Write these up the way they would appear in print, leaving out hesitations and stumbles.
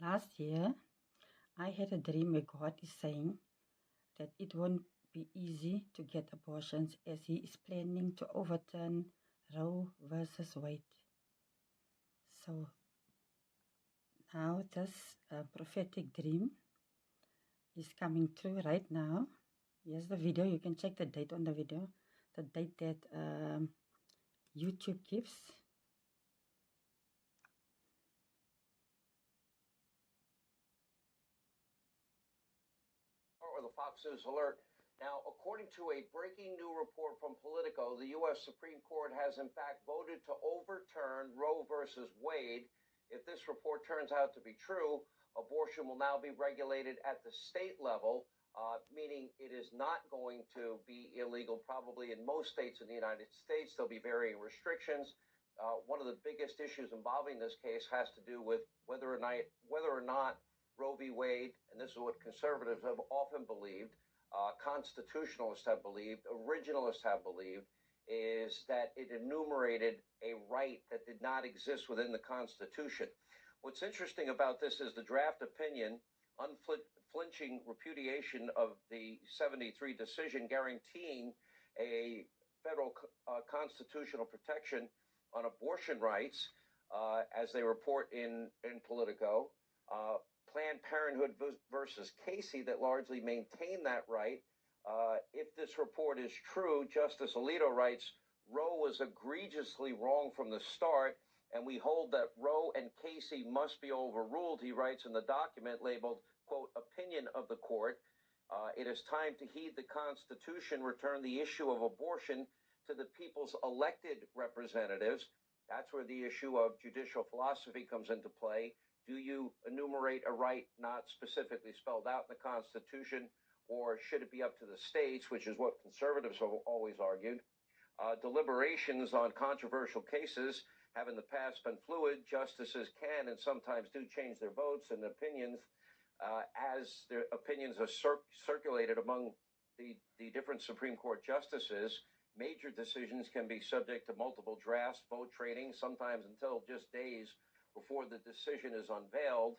Last year, I had a dream where God is saying that it won't be easy to get abortions as He is planning to overturn Roe versus Wade. So now this prophetic dream is coming true right now. Here's the video. You can check the date on the video, the date that YouTube gives. Or the Fox News alert. Now, according to a breaking new report from Politico, the U.S. Supreme Court has in fact voted to overturn Roe versus Wade. If this report turns out to be true, abortion will now be regulated at the state level, meaning it is not going to be illegal probably in most states in the United States. There'll be varying restrictions. One of the biggest issues involving this case has to do with whether or not Roe v. Wade, and this is what conservatives have often believed, constitutionalists have believed, originalists have believed, is that it enumerated a right that did not exist within the Constitution. What's interesting about this is the draft opinion, unflinching repudiation of the 73 decision guaranteeing a federal constitutional protection on abortion rights, as they report in Politico. Planned Parenthood versus Casey that largely maintain that right. If this report is true, Justice Alito writes, Roe was egregiously wrong from the start, and we hold that Roe and Casey must be overruled, he writes in the document labeled, quote, opinion of the court. It is time to heed the Constitution, return the issue of abortion to the people's elected representatives. That's where the issue of judicial philosophy comes into play. Do you enumerate a right not specifically spelled out in the Constitution, or should it be up to the states, which is what conservatives have always argued? Deliberations on controversial cases have in the past been fluid. Justices can and sometimes do change their votes and opinions as their opinions are circulated among the different Supreme Court justices. Major decisions can be subject to multiple drafts, vote trading, sometimes until just days before the decision is unveiled.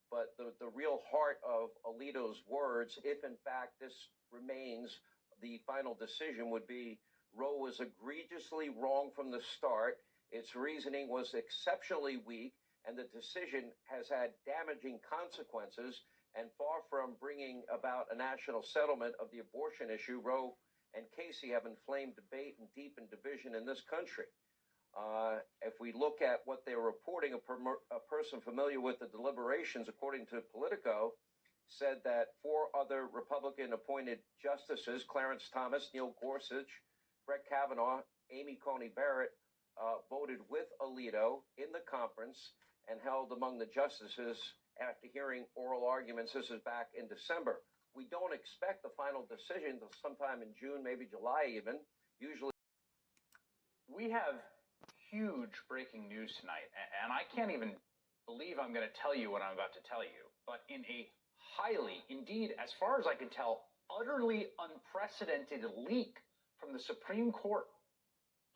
But the real heart of Alito's words, if in fact this remains the final decision, would be Roe was egregiously wrong from the start. Its reasoning was exceptionally weak, and the decision has had damaging consequences. And far from bringing about a national settlement of the abortion issue, Roe and Casey have inflamed debate and deepened division in this country. If we look at what they're reporting, a person familiar with the deliberations, according to Politico, said that 4 other Republican-appointed justices, Clarence Thomas, Neil Gorsuch, Brett Kavanaugh, Amy Coney Barrett, voted with Alito in the conference and held among the justices after hearing oral arguments. This is back in December. We don't expect the final decision until sometime in June, maybe July even. Usually, we have huge breaking news tonight, and I can't even believe I'm going to tell you what I'm about to tell you, but in a highly, indeed, as far as I can tell, utterly unprecedented leak from the Supreme Court,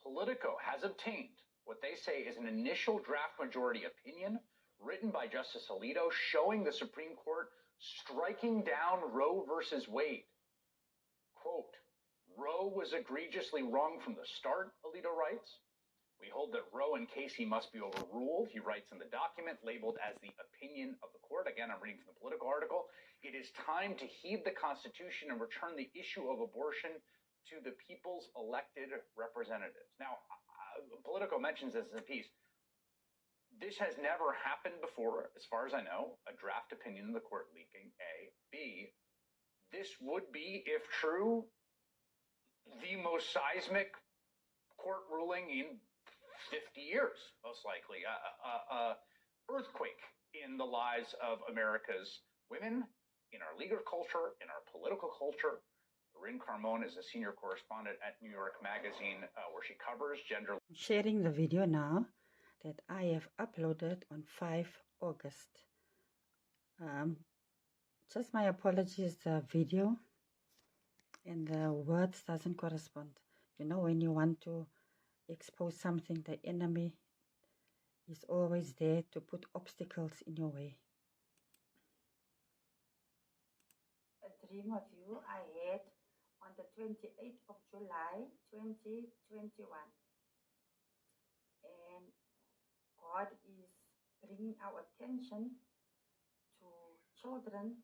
Politico has obtained what they say is an initial draft majority opinion written by Justice Alito showing the Supreme Court striking down Roe versus Wade. Quote, Roe was egregiously wrong from the start, Alito writes. We hold that Roe and Casey must be overruled, he writes in the document labeled as the opinion of the court. Again, I'm reading from the Politico article. It is time to heed the Constitution and return the issue of abortion to the people's elected representatives. Now, Politico mentions this in a piece. This has never happened before, as far as I know, a draft opinion of the court leaking, A. B, this would be, if true, the most seismic court ruling in 50 years, most likely. Earthquake in the lives of America's women, in our legal culture, in our political culture. Rin Carmon is a senior correspondent at New York Magazine, where she covers gender. I'm sharing the video now that I have uploaded on 5 August. Just my apologies, the video and the words doesn't correspond. You know, when you want to expose something, the enemy is always there to put obstacles in your way. A dream of you I had on the 28th of July 2021. And God is bringing our attention to children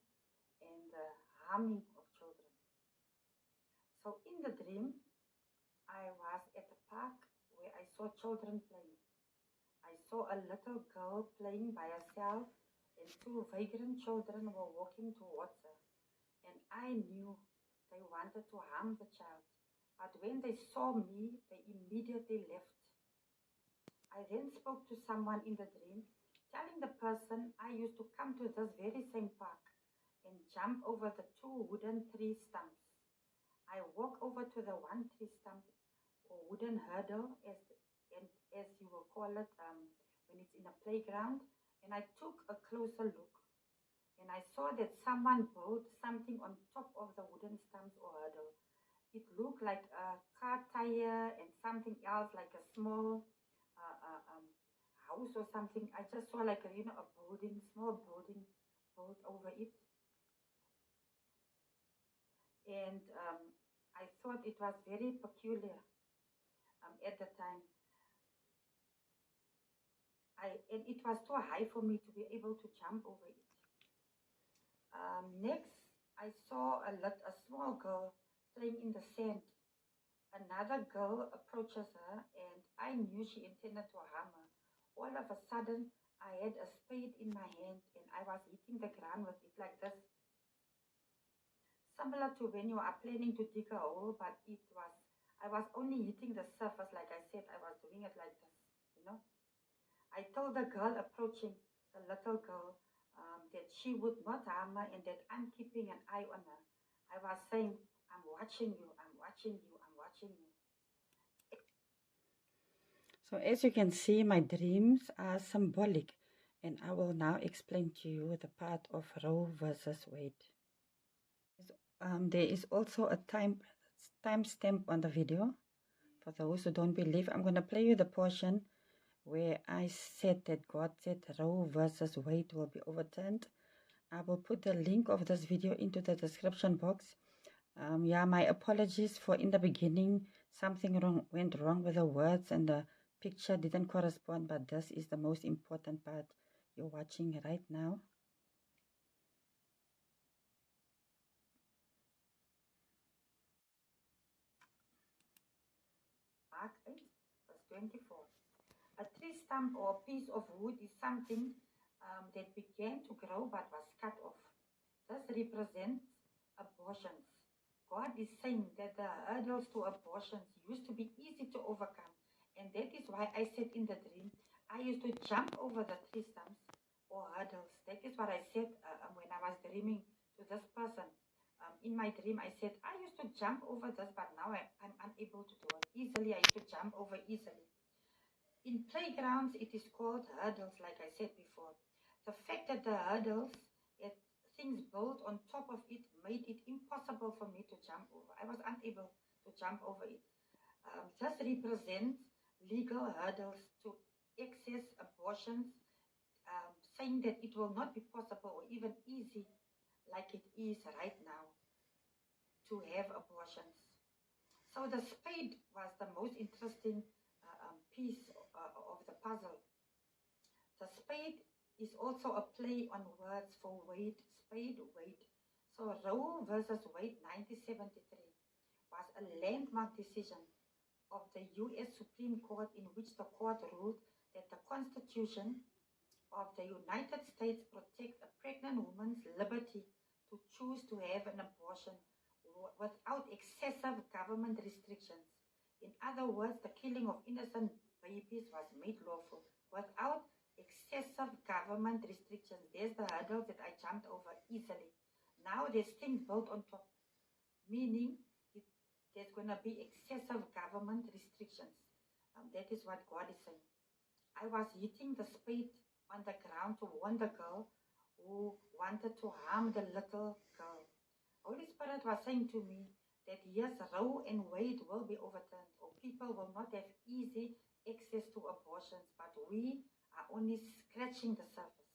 and the harming of children. So in the dream, I was at a park where I saw children playing. I saw a little girl playing by herself, and two vagrant children were walking towards her. And I knew they wanted to harm the child. But when they saw me, they immediately left. I then spoke to someone in the dream, telling the person I used to come to this very same park and jump over the two wooden tree stumps. I walk over to the one tree stump, or wooden hurdle, as you will call it when it's in a playground, and I took a closer look. And I saw that someone built something on top of the wooden stumps or hurdle. It looked like a car tire and something else, like a small house or something. I just saw like a building, small building built over it. And I thought it was very peculiar at the time. And it was too high for me to be able to jump over it. Next, I saw a small girl playing in the sand. Another girl approaches her, and I knew she intended to harm her. All of a sudden, I had a spade in my hand, and I was hitting the ground with it like this. Similar to when you are planning to dig a hole, but I was only hitting the surface, like I said, I was doing it like this, you know. I told the girl approaching, the little girl, that she would not harm her and that I'm keeping an eye on her. I was saying, I'm watching you, I'm watching you, I'm watching you. So as you can see, my dreams are symbolic, and I will now explain to you the part of Roe versus Wade. There is also a timestamp on the video. For those who don't believe, I'm going to play you the portion where I said that God said Roe versus Wade will be overturned. I will put the link of this video into the description box. Yeah, my apologies for in the beginning something went wrong with the words and the picture didn't correspond, but this is the most important part you're watching right now. Mark 8, verse 24. A tree stump or piece of wood is something that began to grow but was cut off. This represents abortions. God is saying that the hurdles to abortions used to be easy to overcome. And that is why I said in the dream, I used to jump over the tree stumps or hurdles. That is what I said when I was dreaming to this person. In my dream, I said, I used to jump over this, but now I'm unable to do it easily. I used to jump over easily. In playgrounds, it is called hurdles, like I said before. The fact that the hurdles, things built on top of it, made it impossible for me to jump over. I was unable to jump over it. This represents legal hurdles to access abortions, saying that it will not be possible or even easy like it is right now to have abortions. So the spade was the most interesting piece of the puzzle. The spade is also a play on words for Wade, spade, Wade. So Roe versus Wade 1973 was a landmark decision of the U.S. Supreme Court in which the court ruled that the Constitution of the United States protects a pregnant woman's liberty to choose to have an abortion without excessive government restrictions. In other words, the killing of innocent babies was made lawful without excessive government restrictions. There's the hurdle that I jumped over easily. Now there's things built on top, meaning there's going to be excessive government restrictions. That is what God is saying. I was hitting the spade on the ground to warn the girl who wanted to harm the little girl. Holy Spirit was saying to me that yes, Roe and Wade will be overturned, or people will not have easy access to abortions, but we only scratching the surface.